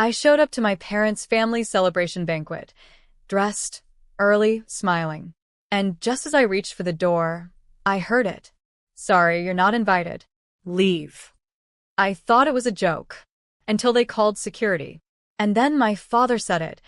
I showed up to my parents' family celebration banquet, dressed, early, smiling. And just as I reached for the door, I heard it. "Sorry, you're not invited. Leave." I thought it was a joke, until they called security. And then my father said it,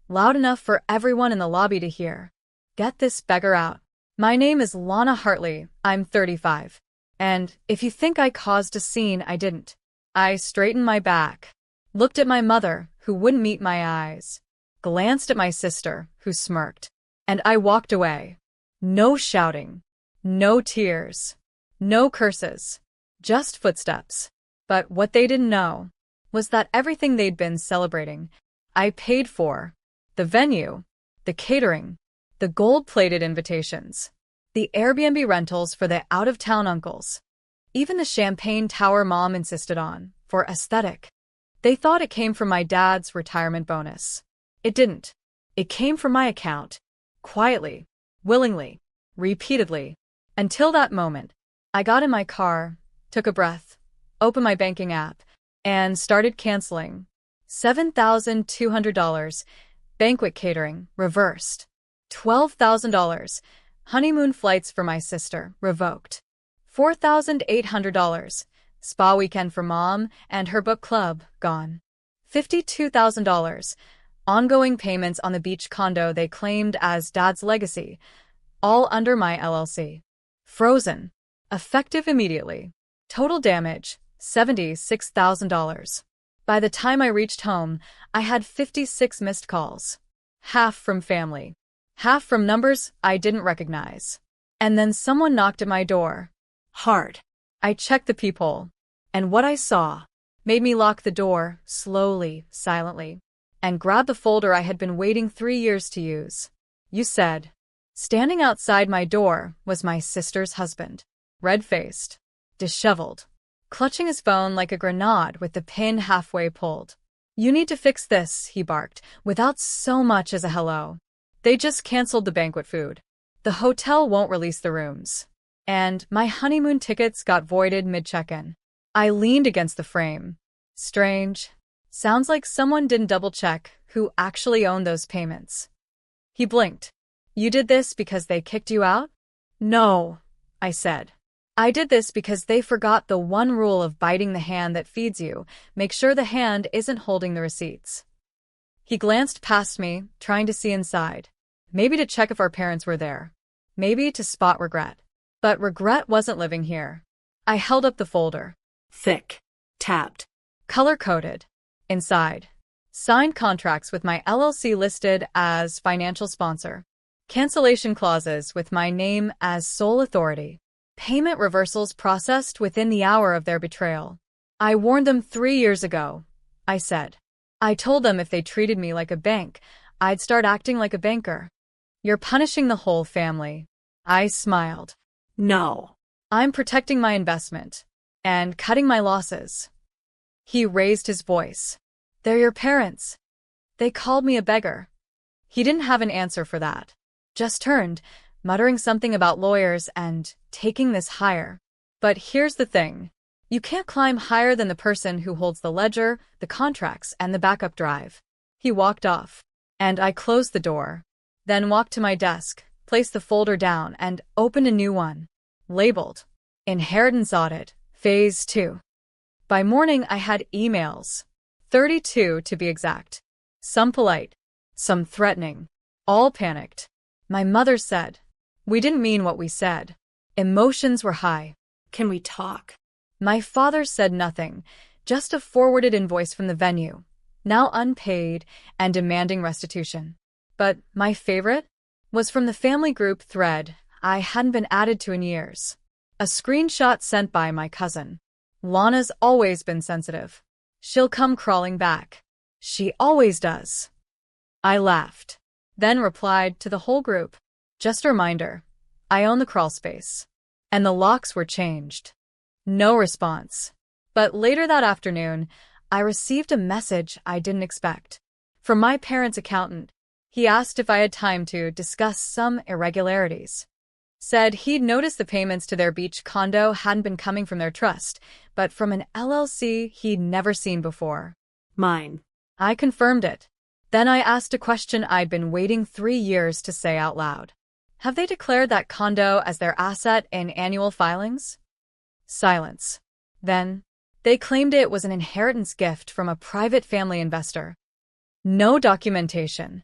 loud enough for everyone in the lobby to hear. "Get this beggar out. My name is Lana Hartley, I'm 35. And if you think I caused a scene, I didn't." I straightened my back, looked at my mother, who wouldn't meet my eyes, glanced at my sister, who smirked, and I walked away. No shouting, no tears, no curses, just footsteps. But what they didn't know was that everything they'd been celebrating, I paid for. The venue, the catering, the gold-plated invitations, the Airbnb rentals for the out-of-town uncles, even the champagne tower Mom insisted on, for aesthetic. They thought it came from my dad's retirement bonus. It didn't. It came from my account. Quietly, willingly, repeatedly. Until that moment, I got in my car, took a breath, opened my banking app, and started canceling. $7,200. Banquet catering, reversed. $12,000. Honeymoon flights for my sister, revoked. $4,800. Spa weekend for Mom and her book club, gone. $52,000. Ongoing payments on the beach condo they claimed as Dad's legacy, all under my LLC. Frozen. Effective immediately. Total damage, $76,000. By the time I reached home, I had 56 missed calls. Half from family. Half from numbers I didn't recognize. And then someone knocked at my door. Hard. I checked the peephole, and what I saw made me lock the door, slowly, silently, and grab the folder I had been waiting 3 years to use. "You said." Standing outside my door was my sister's husband, red-faced, disheveled, clutching his phone like a grenade with the pin halfway pulled. "You need to fix this," he barked, without so much as a hello. "They just canceled the banquet food. The hotel won't release the rooms. And my honeymoon tickets got voided mid-check-in." I leaned against the frame. Strange. Sounds like someone didn't double-check who actually owned those payments. He blinked. "You did this because they kicked you out?" "No," I said. "I did this because they forgot the one rule of biting the hand that feeds you. Make sure the hand isn't holding the receipts." He glanced past me, trying to see inside. Maybe to check if our parents were there. Maybe to spot regret. But regret wasn't living here. I held up the folder. Thick. Tabbed. Color-coded. Inside. Signed contracts with my LLC listed as financial sponsor. Cancellation clauses with my name as sole authority. Payment reversals processed within the hour of their betrayal. "I warned them 3 years ago," I said. "I told them if they treated me like a bank, I'd start acting like a banker." "You're punishing the whole family." I smiled. "No. I'm protecting my investment. And cutting my losses." He raised his voice. "They're your parents. They called me a beggar." He didn't have an answer for that. Just turned, muttering something about lawyers and taking this higher. "But here's the thing. You can't climb higher than the person who holds the ledger, the contracts, and the backup drive." He walked off, and I closed the door, then walked to my desk, placed the folder down, and opened a new one. Labeled Inheritance Audit, Phase 2. By morning, I had emails. 32 to be exact. Some polite, some threatening, all panicked. My mother said, "We didn't mean what we said." Emotions were high. "Can we talk?" My father said nothing, just a forwarded invoice from the venue, now unpaid and demanding restitution. But my favorite was from the family group thread I hadn't been added to in years. A screenshot sent by my cousin. "Lana's always been sensitive. She'll come crawling back. She always does." I laughed, then replied to the whole group. "Just a reminder, I own the crawl space." And the locks were changed. No response. But later that afternoon, I received a message I didn't expect. From my parents' accountant. He asked if I had time to discuss some irregularities. Said he'd noticed the payments to their beach condo hadn't been coming from their trust, but from an LLC he'd never seen before. Mine. I confirmed it. Then I asked a question I'd been waiting 3 years to say out loud. Have they declared that condo as their asset in annual filings? Silence. Then, they claimed it was an inheritance gift from a private family investor. No documentation.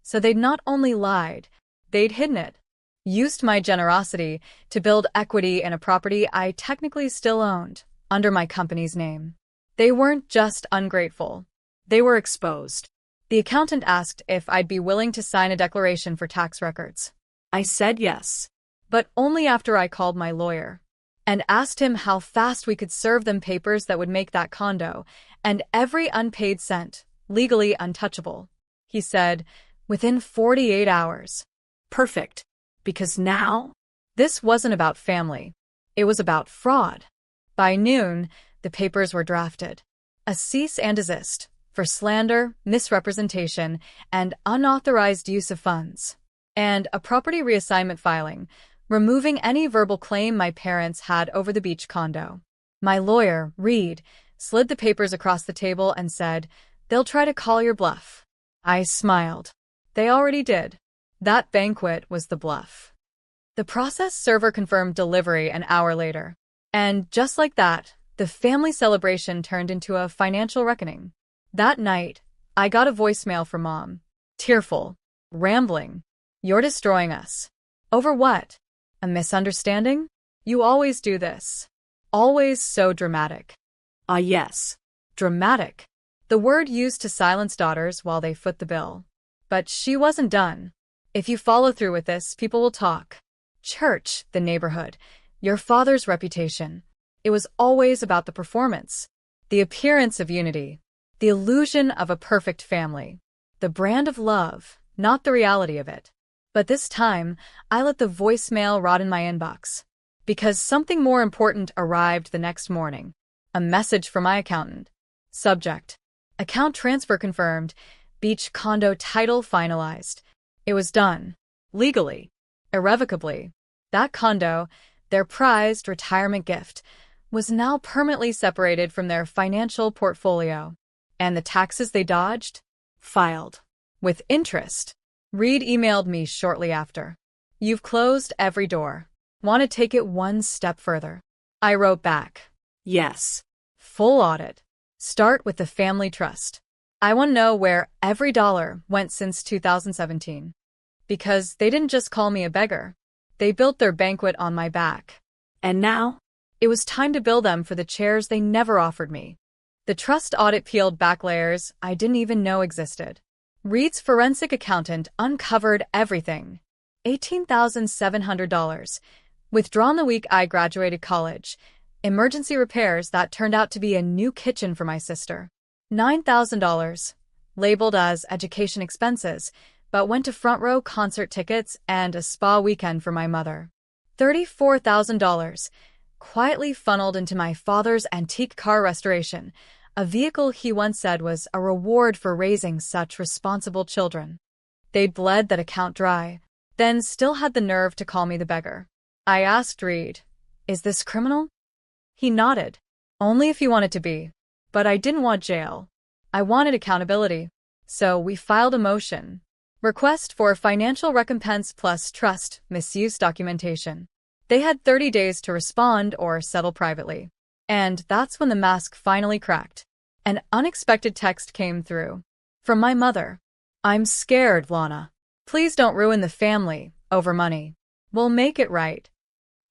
So they'd not only lied, they'd hidden it. Used my generosity to build equity in a property I technically still owned, under my company's name. They weren't just ungrateful. They were exposed. The accountant asked if I'd be willing to sign a declaration for tax records. I said yes, but only after I called my lawyer and asked him how fast we could serve them papers that would make that condo and every unpaid cent legally untouchable. He said, within 48 hours. Perfect, because now, this wasn't about family. It was about fraud. By noon, the papers were drafted. A cease and desist for slander, misrepresentation, and unauthorized use of funds. And a property reassignment filing, removing any verbal claim my parents had over the beach condo. My lawyer, Reed, slid the papers across the table and said, "They'll try to call your bluff." I smiled. They already did. That banquet was the bluff. The process server confirmed delivery an hour later. And just like that, the family celebration turned into a financial reckoning. That night, I got a voicemail from Mom. Tearful. Rambling. "You're destroying us." Over what? A misunderstanding? You always do this. Always so dramatic. Ah, yes. Dramatic. The word used to silence daughters while they foot the bill. But she wasn't done. If you follow through with this, people will talk. Church, the neighborhood, your father's reputation. It was always about the performance, the appearance of unity, the illusion of a perfect family, the brand of love, not the reality of it. But this time, I let the voicemail rot in my inbox. Because something more important arrived the next morning. A message from my accountant. Subject: account transfer confirmed. Beach condo title finalized. It was done. Legally. Irrevocably. That condo, their prized retirement gift, was now permanently separated from their financial portfolio. And the taxes they dodged? Filed. With interest. Reed emailed me shortly after. "You've closed every door. Want to take it one step further?" I wrote back. Yes. Full audit. Start with the family trust. I want to know where every dollar went since 2017. Because they didn't just call me a beggar. They built their banquet on my back. And now, it was time to bill them for the chairs they never offered me. The trust audit peeled back layers I didn't even know existed. Reed's forensic accountant uncovered everything. $18,700. Withdrawn the week I graduated college. Emergency repairs that turned out to be a new kitchen for my sister. $9,000. Labeled as education expenses, but went to front row concert tickets and a spa weekend for my mother. $34,000. Quietly funneled into my father's antique car restoration, a vehicle he once said was a reward for raising such responsible children. They'd bled that account dry, then still had the nerve to call me the beggar. I asked Reed, "Is this criminal?" He nodded. "Only if you want it to be. But I didn't want jail. I wanted accountability. So we filed a motion. Request for financial recompense plus trust misuse documentation. They had 30 days to respond or settle privately. And that's when the mask finally cracked. An unexpected text came through. From my mother. "I'm scared, Lana. Please don't ruin the family over money. We'll make it right."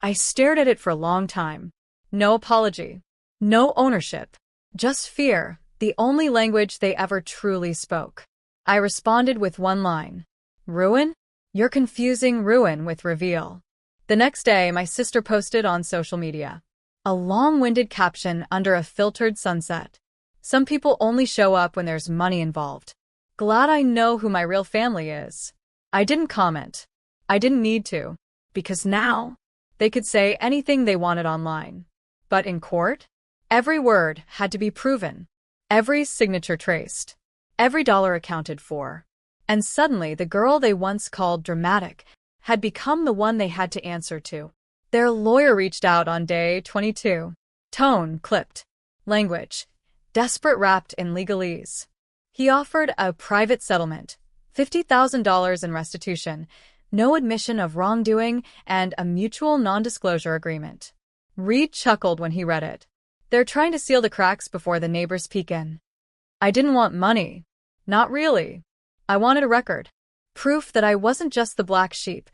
I stared at it for a long time. No apology. No ownership. Just fear, the only language they ever truly spoke. I responded with one line. "Ruin? You're confusing ruin with reveal." The next day, my sister posted on social media. A long-winded caption under a filtered sunset. "Some people only show up when there's money involved. Glad I know who my real family is." I didn't comment. I didn't need to. Because now, they could say anything they wanted online. But in court, every word had to be proven. Every signature traced. Every dollar accounted for. And suddenly, the girl they once called dramatic had become the one they had to answer to. Their lawyer reached out on day 22. Tone clipped. Language desperate, wrapped in legalese. He offered a private settlement, $50,000 in restitution, no admission of wrongdoing, and a mutual non-disclosure agreement. Reed chuckled when he read it. They're trying to seal the cracks before the neighbors peek in. I didn't want money. Not really. I wanted a record. Proof that I wasn't just the black sheep.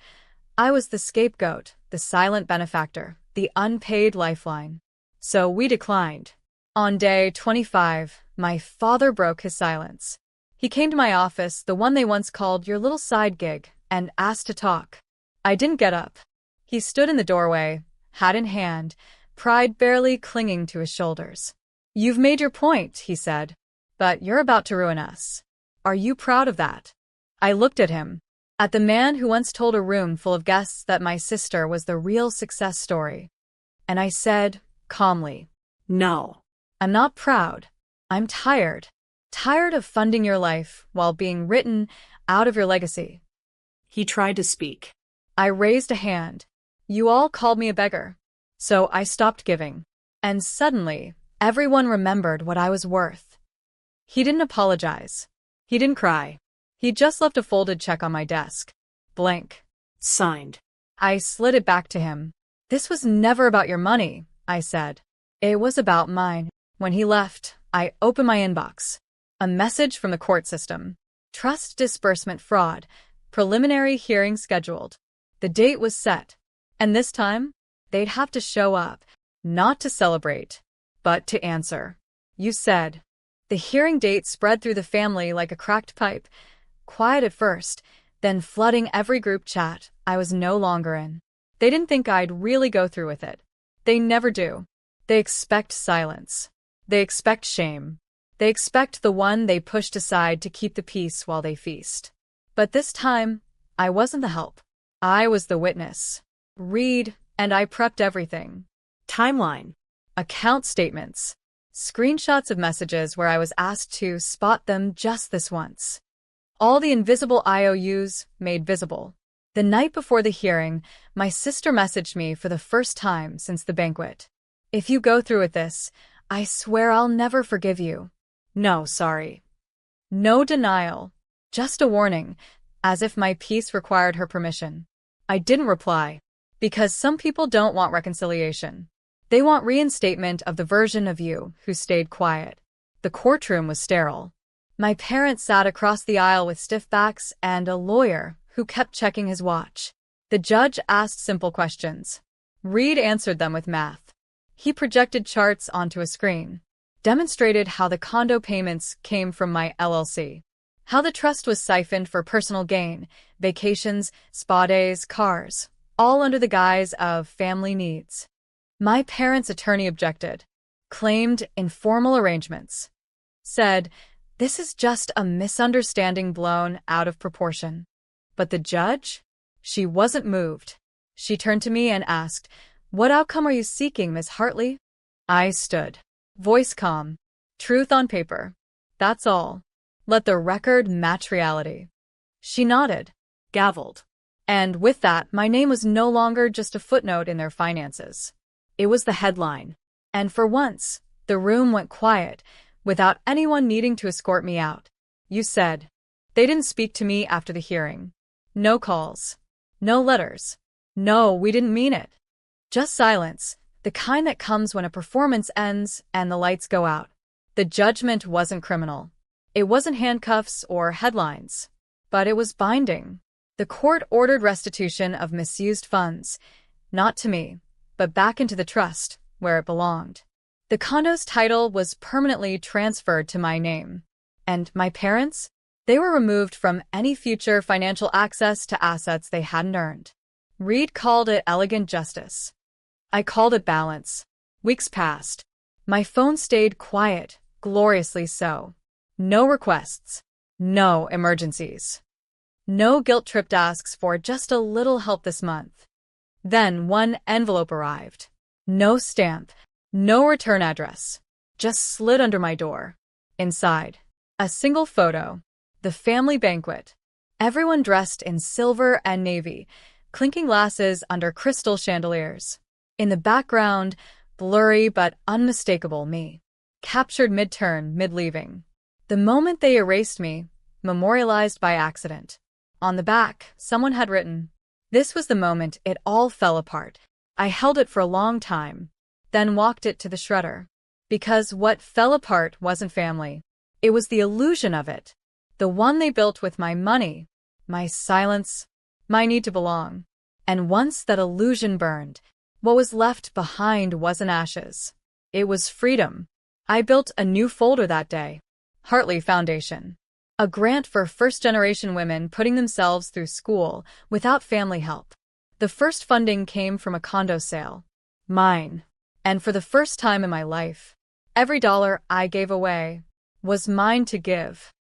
I was the scapegoat, the silent benefactor, the unpaid lifeline. So we declined. On day 25, my father broke his silence. He came to my office, the one they once called your little side gig, and asked to talk. I didn't get up. He stood in the doorway, hat in hand, pride barely clinging to his shoulders. You've made your point, he said, but you're about to ruin us. Are you proud of that? I looked at him, at the man who once told a room full of guests that my sister was the real success story. And I said, calmly, no. I'm not proud. I'm tired. Tired of funding your life while being written out of your legacy. He tried to speak. I raised a hand. You all called me a beggar. So I stopped giving. And suddenly, everyone remembered what I was worth. He didn't apologize. He didn't cry. He just left a folded check on my desk. Blank. Signed. I slid it back to him. This was never about your money, I said. It was about mine. When he left, I opened my inbox. A message from the court system. Trust disbursement fraud. Preliminary hearing scheduled. The date was set. And this time, they'd have to show up, not to celebrate, but to answer. You said. The hearing date spread through the family like a cracked pipe. Quiet at first, then flooding every group chat I was no longer in. They didn't think I'd really go through with it. They never do. They expect silence. They expect shame. They expect the one they pushed aside to keep the peace while they feast. But this time, I wasn't the help. I was the witness. Read, and I prepped everything. Timeline. Account statements. Screenshots of messages where I was asked to spot them just this once. All the invisible IOUs made visible. The night before the hearing, my sister messaged me for the first time since the banquet. If you go through with this, I swear I'll never forgive you. No, sorry. No denial. Just a warning, as if my peace required her permission. I didn't reply, because some people don't want reconciliation. They want reinstatement of the version of you who stayed quiet. The courtroom was sterile. My parents sat across the aisle with stiff backs and a lawyer who kept checking his watch. The judge asked simple questions. Reed answered them with math. He projected charts onto a screen, demonstrated how the condo payments came from my LLC, how the trust was siphoned for personal gain, vacations, spa days, cars, all under the guise of family needs. My parents' attorney objected, claimed informal arrangements, said, this is just a misunderstanding blown out of proportion. But the judge? She wasn't moved. She turned to me and asked, what outcome are you seeking, Miss Hartley? I stood, voice calm, truth on paper. That's all. Let the record match reality. She nodded, gavelled. And with that, my name was no longer just a footnote in their finances. It was the headline. And for once, the room went quiet, without anyone needing to escort me out. You said. They didn't speak to me after the hearing. No calls. No letters. No, we didn't mean it. Just silence, the kind that comes when a performance ends and the lights go out. The judgment wasn't criminal. It wasn't handcuffs or headlines. But it was binding. The court ordered restitution of misused funds, not to me, but back into the trust, where it belonged. The condo's title was permanently transferred to my name. And my parents? They were removed from any future financial access to assets they hadn't earned. Reed called it elegant justice. I called it balance. Weeks passed. My phone stayed quiet, gloriously so. No requests. No emergencies. No guilt-tripped asks for just a little help this month. Then one envelope arrived. No stamp. No return address. Just slid under my door. Inside, a single photo. The family banquet. Everyone dressed in silver and navy, clinking glasses under crystal chandeliers. In the background, blurry but unmistakable me. Captured mid-turn, mid-leaving. The moment they erased me, memorialized by accident. On the back, someone had written, "This was the moment it all fell apart." I held it for a long time, then walked it to the shredder. Because what fell apart wasn't family. It was the illusion of it. The one they built with my money, my silence, my need to belong. And once that illusion burned, what was left behind wasn't ashes. It was freedom. I built a new folder that day. Hartley Foundation. A grant for first-generation women putting themselves through school without family help. The first funding came from a condo sale. Mine. And for the first time in my life, every dollar I gave away was mine to give.